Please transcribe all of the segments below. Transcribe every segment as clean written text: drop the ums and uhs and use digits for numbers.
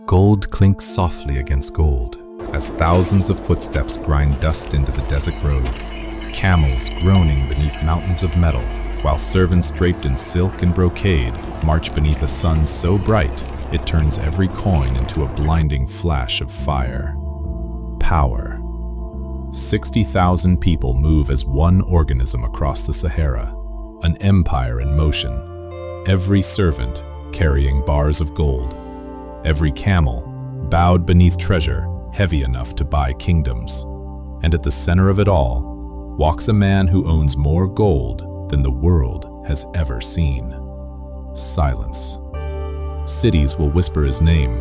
Gold clinks softly against gold as thousands of footsteps grind dust into the desert road, camels groaning beneath mountains of metal, while servants draped in silk and brocade march beneath a sun so bright it turns every coin into a blinding flash of fire. Power. 60,000 people move as one organism across the Sahara, an empire in motion, every servant carrying bars of gold, every camel bowed beneath treasure heavy enough to buy kingdoms. And at the center of it all walks a man who owns more gold than the world has ever seen. Silence. Cities will whisper his name.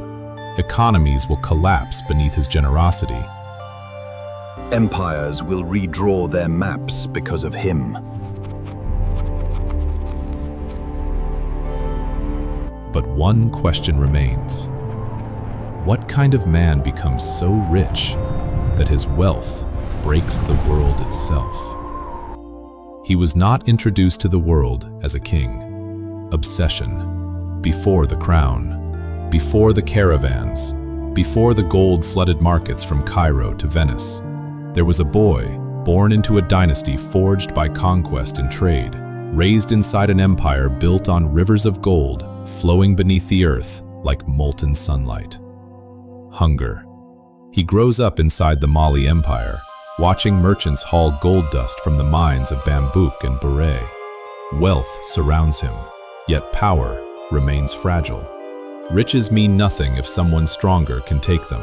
Economies will collapse beneath his generosity. Empires will redraw their maps because of him. But one question remains. What kind of man becomes so rich that his wealth breaks the world itself? He was not introduced to the world as a king. Obsession. Before the crown, before the caravans, before the gold-flooded markets from Cairo to Venice, there was a boy born into a dynasty forged by conquest and trade, raised inside an empire built on rivers of gold flowing beneath the earth like molten sunlight. Hunger. He grows up inside the Mali Empire, watching merchants haul gold dust from the mines of Bambouk and Bure. Wealth surrounds him, yet power remains fragile. Riches mean nothing if someone stronger can take them.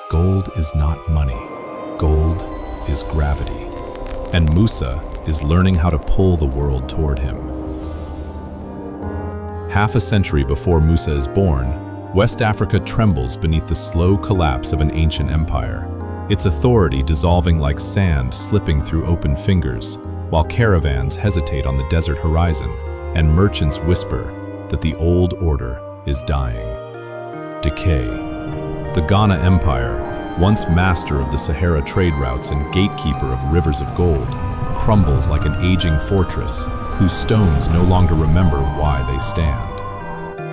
Gold is not money. Gold is gravity. And Musa is learning how to pull the world toward him. Half a century before Musa is born, West Africa trembles beneath the slow collapse of an ancient empire, its authority dissolving like sand slipping through open fingers, while caravans hesitate on the desert horizon and merchants whisper that the old order is dying. Decay. The Ghana Empire, once master of the Sahara trade routes and gatekeeper of rivers of gold, crumbles like an aging fortress whose stones no longer remember why they stand.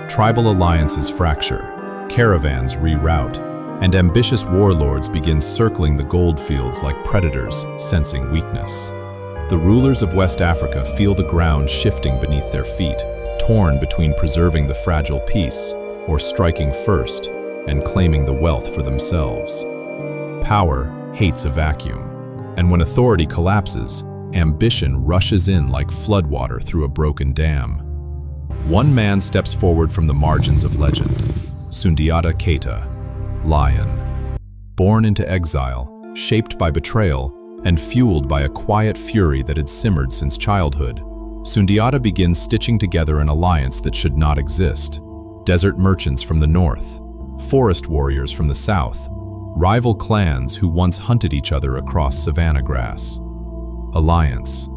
Tribal alliances fracture, caravans reroute, and ambitious warlords begin circling the gold fields like predators sensing weakness. The rulers of West Africa feel the ground shifting beneath their feet, torn between preserving the fragile peace or striking first and claiming the wealth for themselves. Power hates a vacuum, and when authority collapses, ambition rushes in like floodwater through a broken dam. One man steps forward from the margins of legend, Sundiata Keita, Lion. Born into exile, shaped by betrayal, and fueled by a quiet fury that had simmered since childhood, Sundiata begins stitching together an alliance that should not exist. Desert merchants from the north, forest warriors from the south, rival clans who once hunted each other across savanna grass. Alliance.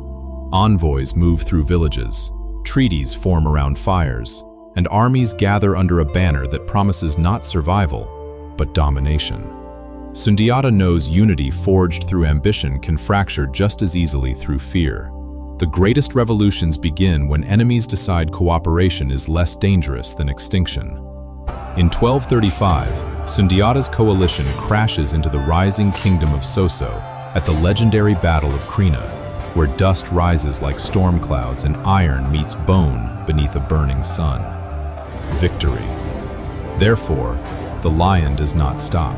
Envoys move through villages, treaties form around fires, and armies gather under a banner that promises not survival, but domination. Sundiata knows unity forged through ambition can fracture just as easily through fear. The greatest revolutions begin when enemies decide cooperation is less dangerous than extinction. In 1235, Sundiata's coalition crashes into the rising kingdom of Soso at the legendary Battle of Krina, where dust rises like storm clouds and iron meets bone beneath a burning sun. Victory. Therefore, the lion does not stop.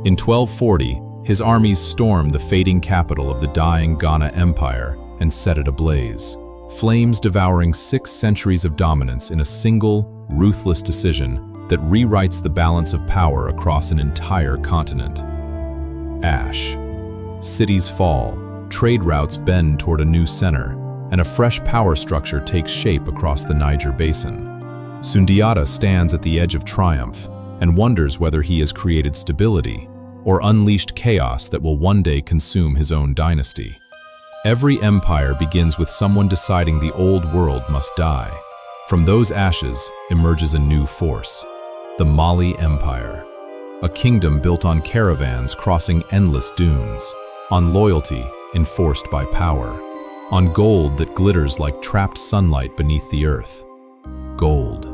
In 1240, his armies storm the fading capital of the dying Ghana Empire and set it ablaze, flames devouring 6 centuries of dominance in a single, ruthless decision that rewrites the balance of power across an entire continent. Ash. Cities fall, trade routes bend toward a new center, and a fresh power structure takes shape across the Niger Basin. Sundiata stands at the edge of triumph and wonders whether he has created stability or unleashed chaos that will one day consume his own dynasty. Every empire begins with someone deciding the old world must die. From those ashes emerges a new force, the Mali Empire, a kingdom built on caravans crossing endless dunes, on loyalty enforced by power, on gold that glitters like trapped sunlight beneath the earth. Gold.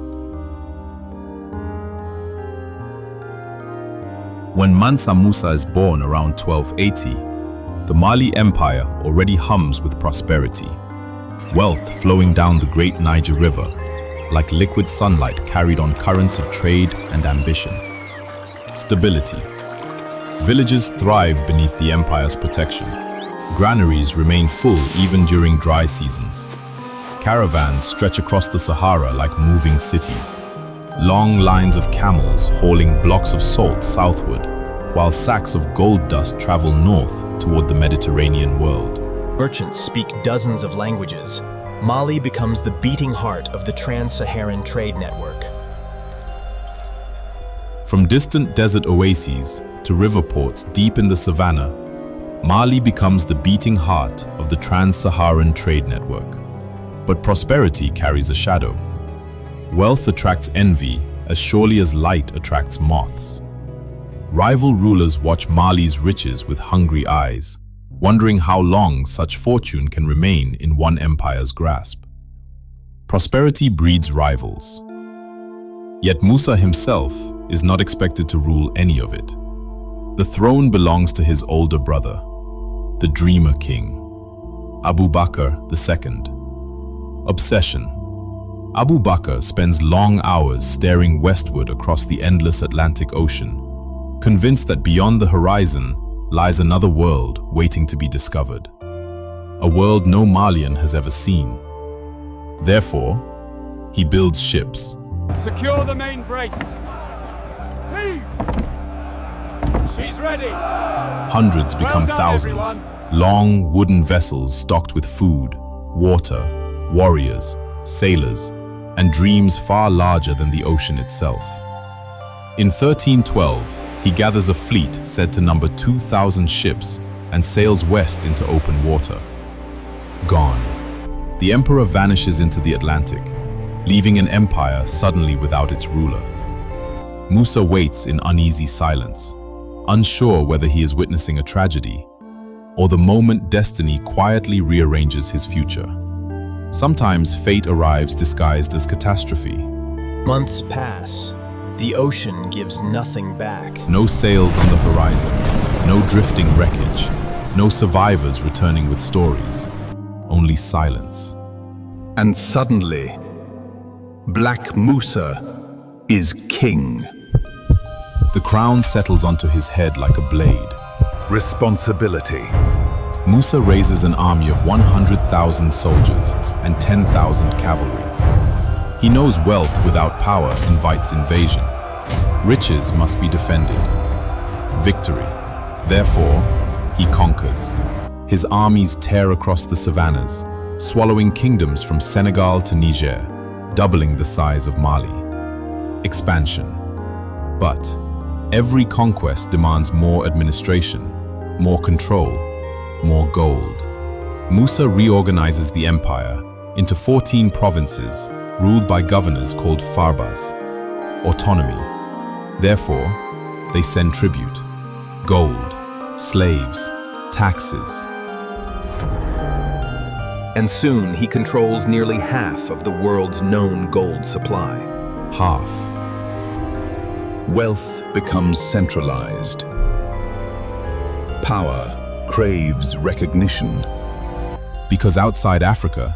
When Mansa Musa is born around 1280, the Mali Empire already hums with prosperity. Wealth flowing down the great Niger River, like liquid sunlight carried on currents of trade and ambition. Stability. Villages thrive beneath the empire's protection. Granaries remain full even during dry seasons. Caravans stretch across the Sahara like moving cities. Long lines of camels hauling blocks of salt southward, while sacks of gold dust travel north toward the Mediterranean world. Merchants speak dozens of languages. Mali becomes the beating heart of the trans-Saharan trade network. From distant desert oases to river ports deep in the savannah, Mali becomes the beating heart of the trans-Saharan trade network. But prosperity carries a shadow. Wealth attracts envy as surely as light attracts moths. Rival rulers watch Mali's riches with hungry eyes, wondering how long such fortune can remain in one empire's grasp. Prosperity breeds rivals. Yet Musa himself is not expected to rule any of it. The throne belongs to his older brother, the Dreamer King, Abu Bakr II. Obsession. Abu Bakr spends long hours staring westward across the endless Atlantic Ocean, convinced that beyond the horizon lies another world waiting to be discovered. A world no Malian has ever seen. Therefore, he builds ships. Secure the main brace. Heave! She's ready. Hundreds become Well done, thousands. everyone. Long wooden vessels stocked with food, water, warriors, sailors, and dreams far larger than the ocean itself. In 1312, he gathers a fleet said to number 2,000 ships and sails west into open water. Gone. The emperor vanishes into the Atlantic, leaving an empire suddenly without its ruler. Musa waits in uneasy silence, unsure whether he is witnessing a tragedy or the moment destiny quietly rearranges his future. Sometimes fate arrives disguised as catastrophe. Months pass. The ocean gives nothing back. No sails on the horizon, no drifting wreckage, no survivors returning with stories, only silence. And suddenly, Black Musa is king. The crown settles onto his head like a blade. Responsibility. Musa raises an army of 100,000 soldiers and 10,000 cavalry. He knows wealth without power invites invasion. Riches must be defended. Victory. Therefore, he conquers. His armies tear across the savannas, swallowing kingdoms from Senegal to Niger, doubling the size of Mali. Expansion. But every conquest demands more administration, more control, more gold. Musa reorganizes the empire into 14 provinces ruled by governors called farbas. Autonomy. Therefore, they send tribute, gold, slaves, taxes. And soon he controls nearly half of the world's known gold supply. Half. Wealth becomes centralized. Power craves recognition. Because outside Africa,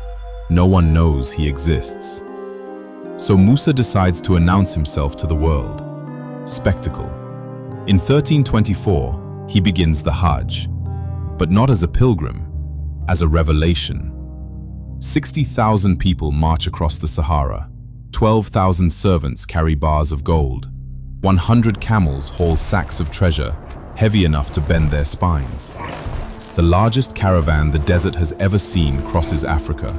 no one knows he exists. So Musa decides to announce himself to the world. Spectacle. In 1324, he begins the Hajj, but not as a pilgrim, as a revelation. 60,000 people march across the Sahara. 12,000 servants carry bars of gold. 100 camels haul sacks of treasure, heavy enough to bend their spines. The largest caravan the desert has ever seen crosses Africa.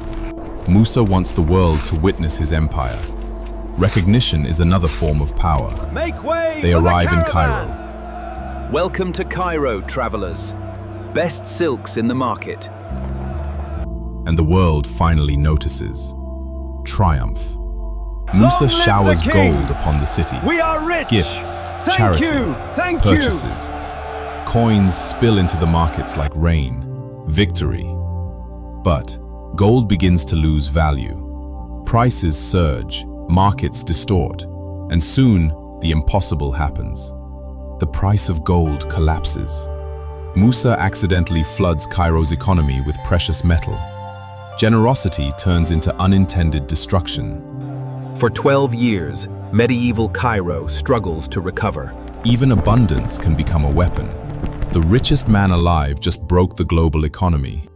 Musa wants the world to witness his empire. Recognition is another form of power. Make way They for the arrive in caravan. Cairo. Welcome to Cairo, travelers. Best silks in the market. And the world finally notices. Triumph. Musa live the showers king! gold upon the city. We are rich. Gifts, Thank charity, you. Thank purchases. Coins spill into the markets like rain. Victory. But gold begins to lose value. Prices surge, markets distort, and soon the impossible happens. the price of gold collapses. Musa accidentally floods Cairo's economy with precious metal. Generosity turns into unintended destruction. For 12 years, medieval Cairo struggles to recover. Even abundance can become a weapon. The richest man alive just broke the global economy.